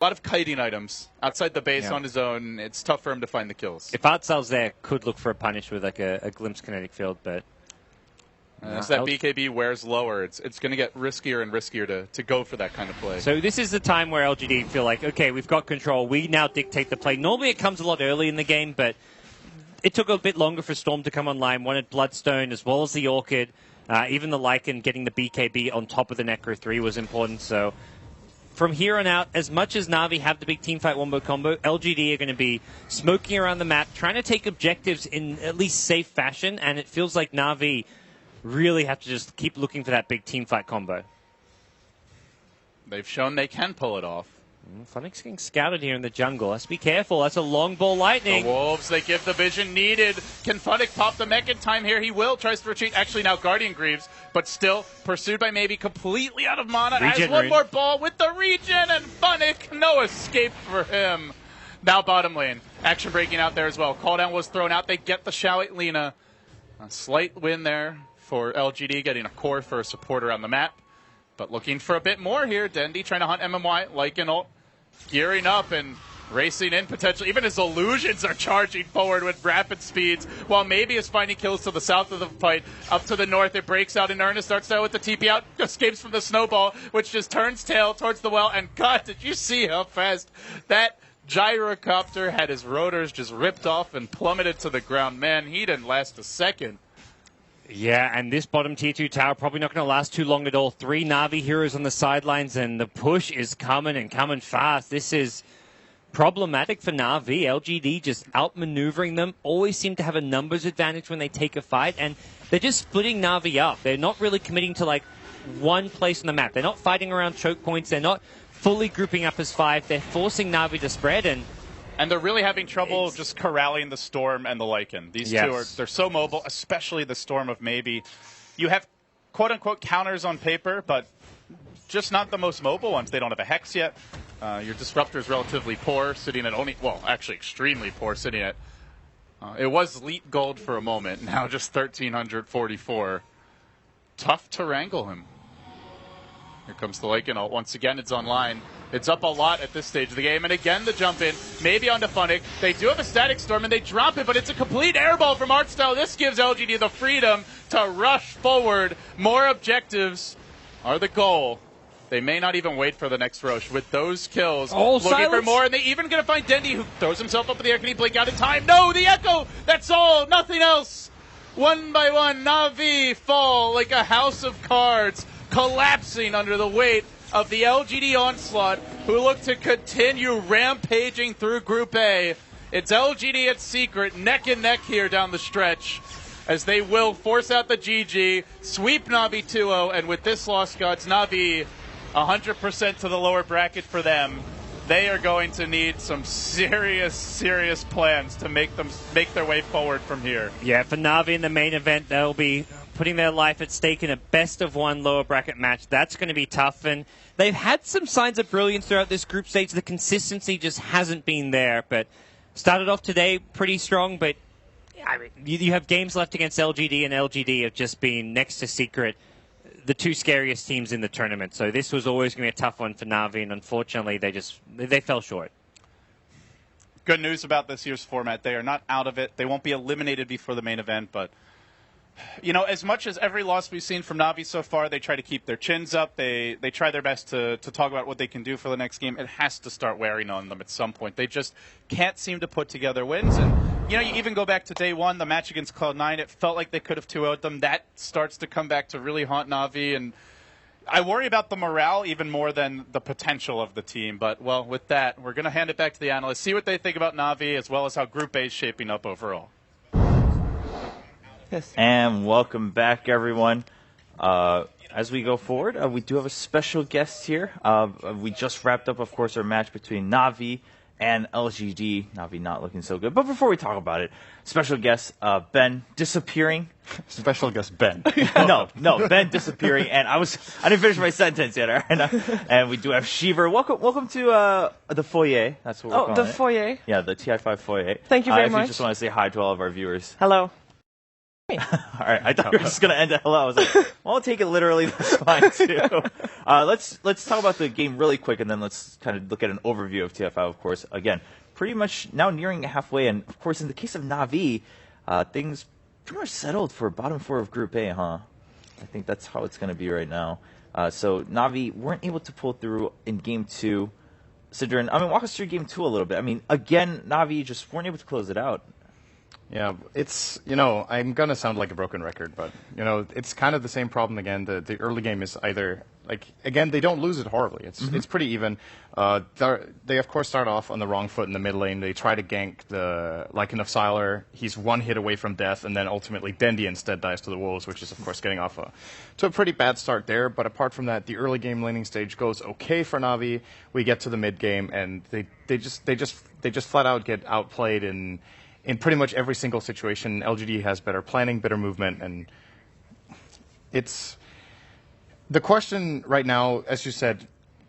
A lot of kiting items outside the base on his own. It's tough for him to find the kills. If Artcel's there, could look for a punish with like a glimpse kinetic field, but as that BKB wears lower, it's going to get riskier and riskier to go for that kind of play. So this is the time where LGD feel like, okay, we've got control. We now dictate the play. Normally it comes a lot early in the game, but it took a bit longer for Storm to come online. Wanted Bloodstone as well as the Orchid. Even the Lycan getting the BKB on top of the Necro 3 was important. So from here on out, as much as Na'Vi have the big teamfight wombo combo, LGD are going to be smoking around the map, trying to take objectives in at least safe fashion, and it feels like Na'Vi really have to just keep looking for that big teamfight combo. They've shown they can pull it off. Funnick's getting scouted here in the jungle. Let's be careful. That's a long ball lightning. The Wolves, they give the vision needed. Can Funnick pop the mech in time here? He will. Tries to retreat. Actually, now Guardian Greaves, but still pursued by maybe completely out of mana. Has one more ball with the regen, and Funnick, no escape for him. Now bottom lane. Action breaking out there as well. Call down was thrown out. They get the Shao-Ite Lina. A slight win there for LGD, getting a core for a support around the map. But looking for a bit more here. Dendi trying to hunt MMY like an ult. Gearing up and racing in potentially. Even his illusions are charging forward with rapid speeds, while maybe is finding kills to the south of the fight. Up to the north, it breaks out in earnest, starts out with the TP out, escapes from the snowball, which just turns tail towards the well. And God, did you see how fast that gyrocopter had his rotors just ripped off and plummeted to the ground? Man, he didn't last a second. Yeah, and this bottom tier 2 tower probably not going to last too long at all. 3 Na'Vi heroes on the sidelines, and the push is coming and coming fast. This is problematic for Na'Vi. LGD just outmaneuvering them. Always seem to have a numbers advantage when they take a fight, and they're just splitting Na'Vi up. They're not really committing to like one place on the map. They're not fighting around choke points. They're not fully grouping up as 5. They're forcing Na'Vi to spread, and they're really having trouble just corralling the Storm and the Lycan. These two they're so mobile, especially the Storm of maybe. You have quote-unquote counters on paper, but just not the most mobile ones. They don't have a Hex yet. Your Disruptor is relatively poor, sitting at only, well, actually extremely poor, sitting at, it was Leap Gold for a moment, now just 1,344. Tough to wrangle him. Here comes the Lycan ult. Once again, it's online. It's up a lot at this stage of the game. And again, the jump in, maybe onto Funnick. They do have a Static Storm, and they drop it, but it's a complete airball from Artcell. This gives LGD the freedom to rush forward. More objectives are the goal. They may not even wait for the next Roche. With those kills, looking for more, and they even going to find Dendi, who throws himself up in the air. Can he blink out in time? No, the Echo! That's all, nothing else! One by one, Na'Vi fall like a house of cards, collapsing under the weight of the LGD onslaught, who look to continue rampaging through Group A. It's LGD at Secret, neck and neck here down the stretch, as they will force out the GG, sweep Na'Vi 2-0, and with this loss, Gods, Na'Vi 100% to the lower bracket for them. They are going to need some serious, serious plans to make their way forward from here. Yeah, for Na'Vi in the main event, they'll be putting their life at stake in a best-of-1 lower bracket match. That's going to be tough, and they've had some signs of brilliance throughout this group stage. The consistency just hasn't been there, but started off today pretty strong, but I mean, you have games left against LGD, and LGD have just been, next to Secret, the 2 scariest teams in the tournament. So this was always going to be a tough one for Na'Vi, and unfortunately they fell short. Good news about this year's format. They are not out of it. They won't be eliminated before the main event, but you know, as much as every loss we've seen from Na'Vi so far, they try to keep their chins up. They try their best to talk about what they can do for the next game. It has to start wearing on them at some point. They just can't seem to put together wins. And, you know, you even go back to day 1, the match against Cloud9, it felt like they could have 2-0'd them. That starts to come back to really haunt Na'Vi. And I worry about the morale even more than the potential of the team. But, well, with that, we're going to hand it back to the analysts, see what they think about Na'Vi, as well as how Group A is shaping up overall. Yes. And welcome back, everyone. As we go forward, we do have a special guest here. We just wrapped up, of course, our match between Na'Vi and LGD. Na'Vi not looking so good. But before we talk about it, special guest Ben disappearing. Special guest Ben. no, Ben disappearing. And I didn't finish my sentence yet. And we do have Shiver. Welcome to the foyer. That's what we're calling it. Oh, the foyer. Yeah, the TI5 foyer. Thank you very if much. If you just want to say hi to all of our viewers. Hello. All right, I thought you were just going to end it hello. I was like, well, I'll take it literally. That's fine, too. Let's talk about the game really quick, and then let's kind of look at an overview of TFL, of course. Again, pretty much now nearing halfway, and, of course, in the case of Na'Vi, things pretty much settled for bottom 4 of Group A, huh? I think that's how it's going to be right now. So Na'Vi weren't able to pull through in Game 2. Sidran, walk us through Game 2 a little bit. Again, Na'Vi just weren't able to close it out. Yeah, it's, I'm going to sound like a broken record, but, it's kind of the same problem again. The early game is either, again, they don't lose it horribly. It's pretty even. They, of course, start off on the wrong foot in the mid lane. They try to gank the Lycan of Sylar. He's one hit away from death, and then ultimately Dendi instead dies to the Wolves, which is, of course, getting off to a pretty bad start there. But apart from that, the early game laning stage goes okay for Na'Vi. We get to the mid game, and they just flat out get outplayed in pretty much every single situation. LGD has better planning, better movement, and it's the question right now, as you said,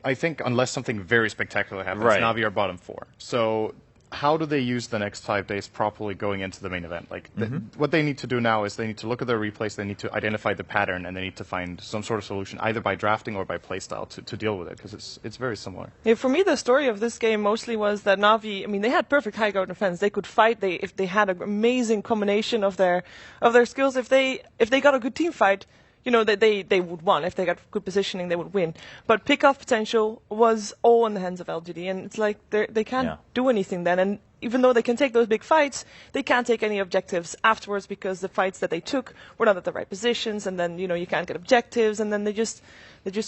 I think unless something very spectacular happens, right, Na'Vi are bottom 4. So how do they use the next 5 days properly going into the main event? What they need to do now is they need to look at their replays, they need to identify the pattern, and they need to find some sort of solution, either by drafting or by playstyle, to deal with it, because it's very similar. Yeah, for me, the story of this game mostly was that Na'Vi, they had perfect high ground defense. They could fight. If they had an amazing combination of their skills, if they got a good team fight, they would win. If they got good positioning, they would win. But pick-off potential was all in the hands of LGD, and it's like they can't do anything then. And even though they can take those big fights, they can't take any objectives afterwards because the fights that they took were not at the right positions, and then you can't get objectives, and then they just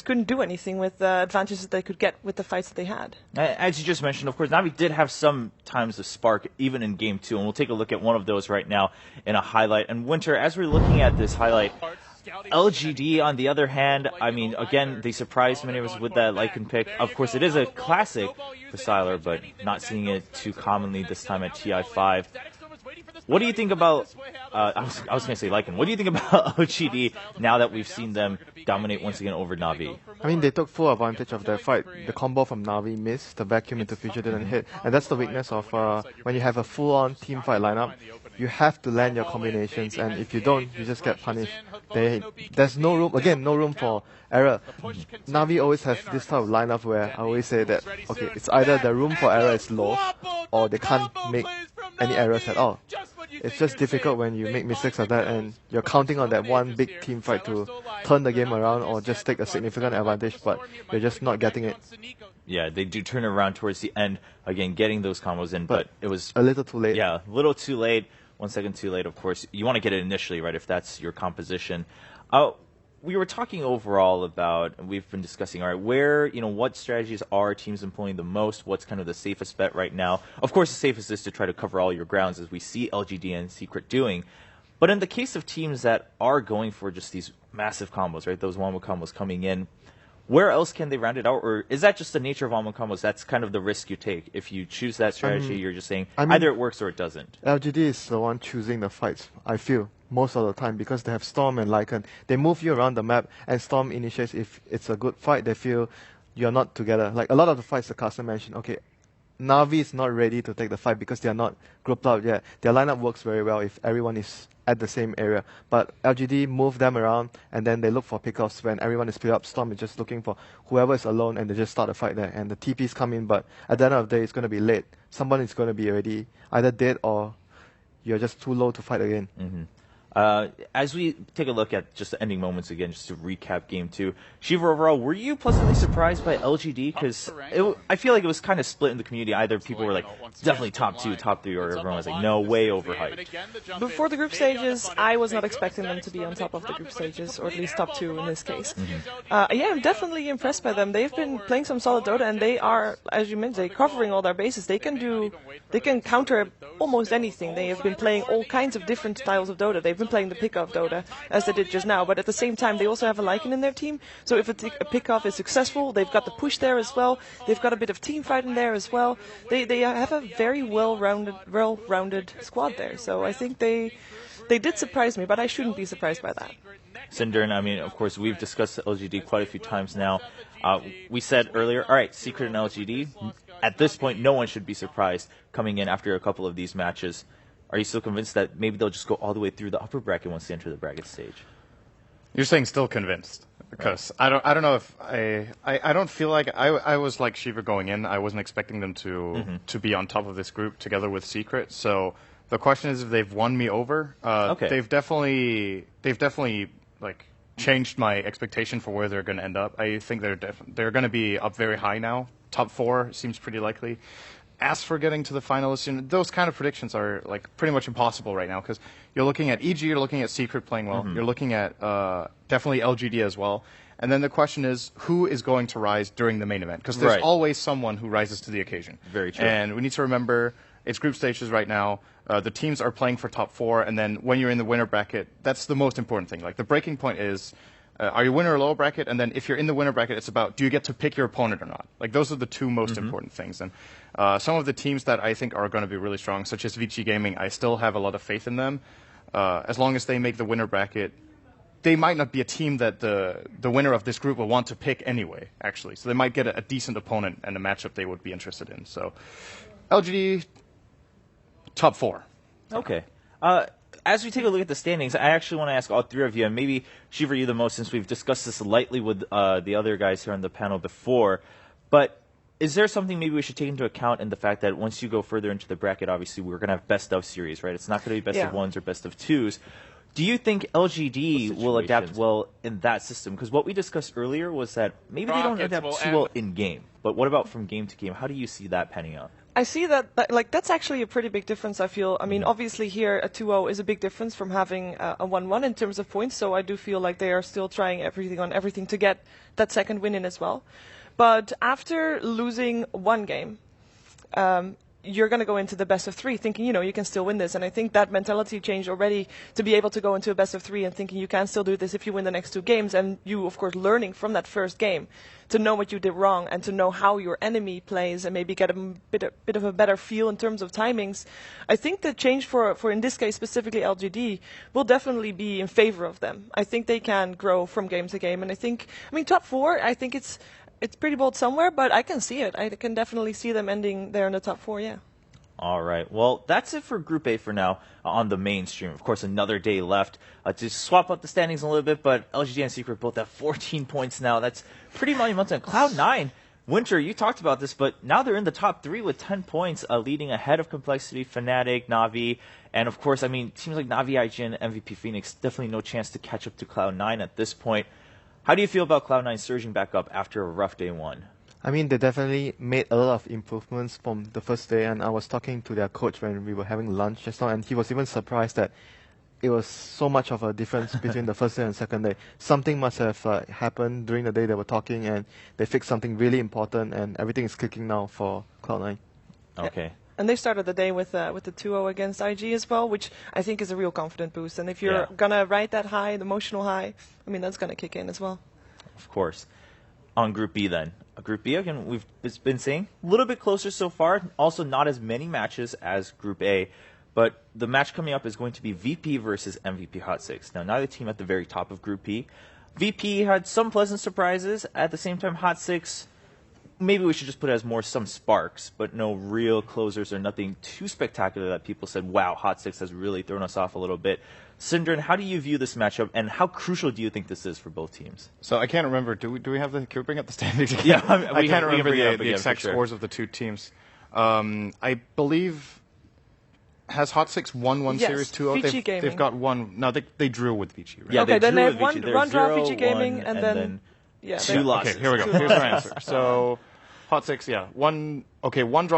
couldn't do anything with the advantages that they could get with the fights that they had. As you just mentioned, of course, Na'Vi did have some times of spark, even in Game 2, and we'll take a look at one of those right now in a highlight. And Winter, as we're looking at this highlight, LGD, on the other hand, again, they surprised many of us with that Lycan pick. Of course, it is a classic for Sylar, but not seeing it too commonly this time at TI5. What do you think about, I was going to say Lycan, what do you think about LGD now that we've seen them dominate once again over Na'Vi? They took full advantage of their fight. The combo from Na'Vi missed, the vacuum into future didn't hit, and that's the weakness of when you have a full-on team fight lineup. You have to land your combinations, and if you don't, you just get punished. There's no room for error. Na'Vi always have this type of lineup where I always say that, okay, it's either the room for error is low, or they can't make any errors at all. It's just difficult when you make mistakes like that, and you're counting on that one big team fight to turn the game around or just take a significant advantage, but you're just not getting it. Yeah, they do turn it around towards the end, again, getting those combos in, but it was a little too late. Yeah, a little too late. 1 second too late, of course. You want to get it initially, right, if that's your composition. We were talking overall about, and we've been discussing, all right, where, what strategies are teams employing the most? What's kind of the safest bet right now? Of course, the safest is to try to cover all your grounds, as we see LGD and Secret doing. But in the case of teams that are going for just these massive combos, right, those one-move combos coming in, where else can they round it out? Or is that just the nature of one-move combos? That's kind of the risk you take. If you choose that strategy, you're just saying either it works or it doesn't. LGD is the one choosing the fights, I feel, most of the time, because they have Storm and Lycan. They move you around the map, and Storm initiates if it's a good fight. They feel you're not together. Like a lot of the fights the caster mentioned, okay, Na'Vi is not ready to take the fight because they are not grouped out yet. Their lineup works very well if everyone is at the same area. But LGD move them around, and then they look for pickoffs when everyone is split up. Storm is just looking for whoever is alone, and they just start a fight there. And the TPs come in, but at the end of the day, it's going to be late. Someone is going to be already either dead or you're just too low to fight again. As we take a look at just the ending moments again, just to recap Game 2, Shiva, overall, were you pleasantly surprised by LGD? Because I feel like it was kind of split in the community. Either people were like, definitely top 2, top 3, or everyone was like, no, way overhyped. Before the group stages, I was not expecting them to be on top of the group stages, or at least top 2 in this case. I'm definitely impressed by them. They've been playing some solid Dota, and they are, as you mentioned, covering all their bases. They can counter almost anything. They have been playing all kinds of different styles of Dota. They've been playing the pick-off Dota, as they did just now, but at the same time, they also have a Lycan in their team, so if a pick-off is successful, they've got the push there as well, they've got a bit of team fight in there as well. They have a very well-rounded squad there, so I think they did surprise me, but I shouldn't be surprised by that. Sindern, of course, we've discussed LGD quite a few times now. We said earlier, all right, Secret and LGD, at this point, no one should be surprised coming in after a couple of these matches. are you still convinced that maybe they'll just go all the way through the upper bracket once they enter the bracket stage? You're saying still convinced? Because I don't know if I don't feel like I was like Shiva going in. I wasn't expecting them to be on top of this group together with Secret. So the question is if they've won me over. Okay. They've definitely like changed my expectation for where they're going to end up. I think they're going to be up very high now. Top 4 seems pretty likely. As for getting to the finalists, those kind of predictions are like pretty much impossible right now because you're looking at EG, you're looking at Secret playing well, you're looking at definitely LGD as well, and then the question is who is going to rise during the main event because there's always someone who rises to the occasion. Very true. And we need to remember it's group stages right now. The teams are playing for top 4, and then when you're in the winner bracket, that's the most important thing. Like the breaking point is. Are you winner or lower bracket? And then if you're in the winner bracket, it's about do you get to pick your opponent or not? Like those are the 2 most important things. And some of the teams that I think are going to be really strong, such as Vici Gaming, I still have a lot of faith in them. As long as they make the winner bracket, they might not be a team that the winner of this group will want to pick anyway, actually. So they might get a decent opponent and a matchup they would be interested in. So LGD, top 4. Okay. As we take a look at the standings, I actually want to ask all 3 of you, and maybe Shiva, you the most, since we've discussed this lightly with the other guys here on the panel before. But is there something maybe we should take into account in the fact that once you go further into the bracket, obviously we're going to have best of series, right? It's not going to be best of 1s or best of 2s. Do you think LGD will adapt well in that system? Because what we discussed earlier was that maybe they don't adapt too well in game. But what about from game to game? How do you see that panning out? I see that like that's actually a pretty big difference. I feel. I mean, obviously here a 2-0 is a big difference from having a 1-1 in terms of points. So I do feel like they are still trying everything to get that second win in as well. But after losing one game, you're going to go into the best of 3 thinking, you can still win this. And I think that mentality changed already to be able to go into a best of 3 and thinking you can still do this if you win the next 2 games. And you, of course, learning from that first game to know what you did wrong and to know how your enemy plays and maybe get a bit of a better feel in terms of timings. I think the change for in this case, specifically LGD, will definitely be in favor of them. I think they can grow from game to game. And I mean, top 4, I think it's pretty bold somewhere, but I can see it. I can definitely see them ending there in the top 4, yeah. All right. Well, that's it for Group A for now on the mainstream. Of course, another day left to swap up the standings a little bit, but LGD and Secret both have 14 points now. That's pretty monumental. Cloud9, Winter, you talked about this, but now they're in the top 3 with 10 points, leading ahead of Complexity, Fnatic, Navi, and of course, I mean, teams like Navi, IGN, MVP Phoenix, definitely no chance to catch up to Cloud9 at this point. How do you feel about Cloud9 surging back up after a rough day 1? I mean, they definitely made a lot of improvements from the first day, and I was talking to their coach when we were having lunch just now, and he was even surprised that it was so much of a difference between the first day and second day. Something must have happened during the day they were talking, and they fixed something really important, and everything is clicking now for Cloud9. Okay. Yeah. And they started the day with the 2-0 against IG as well, which I think is a real confident boost. And if you're going to ride that high, the emotional high, I mean, that's going to kick in as well. Of course. On Group B then. Group B, again, we've been saying, a little bit closer so far. Also not as many matches as Group A. But the match coming up is going to be VP versus MVP Hot 6. Now, neither team at the very top of Group B. VP had some pleasant surprises. At the same time, Hot 6, maybe we should just put it as more some sparks, but no real closers or nothing too spectacular that people said, wow, Hot 6 has really thrown us off a little bit. Syndran, how do you view this matchup, and how crucial do you think this is for both teams? So I can't remember. Do we have the? Can we bring up the standings again? Yeah, I can't remember the exact scores of the 2 teams. I believe has Hot 6 won one series 2-0? They've got one. No, they drew with Vici, right? Yeah, okay, then they have one draw Vici Gaming, and then 2 losses. Okay, here we go. Here's our answer. So Hot 6, one draw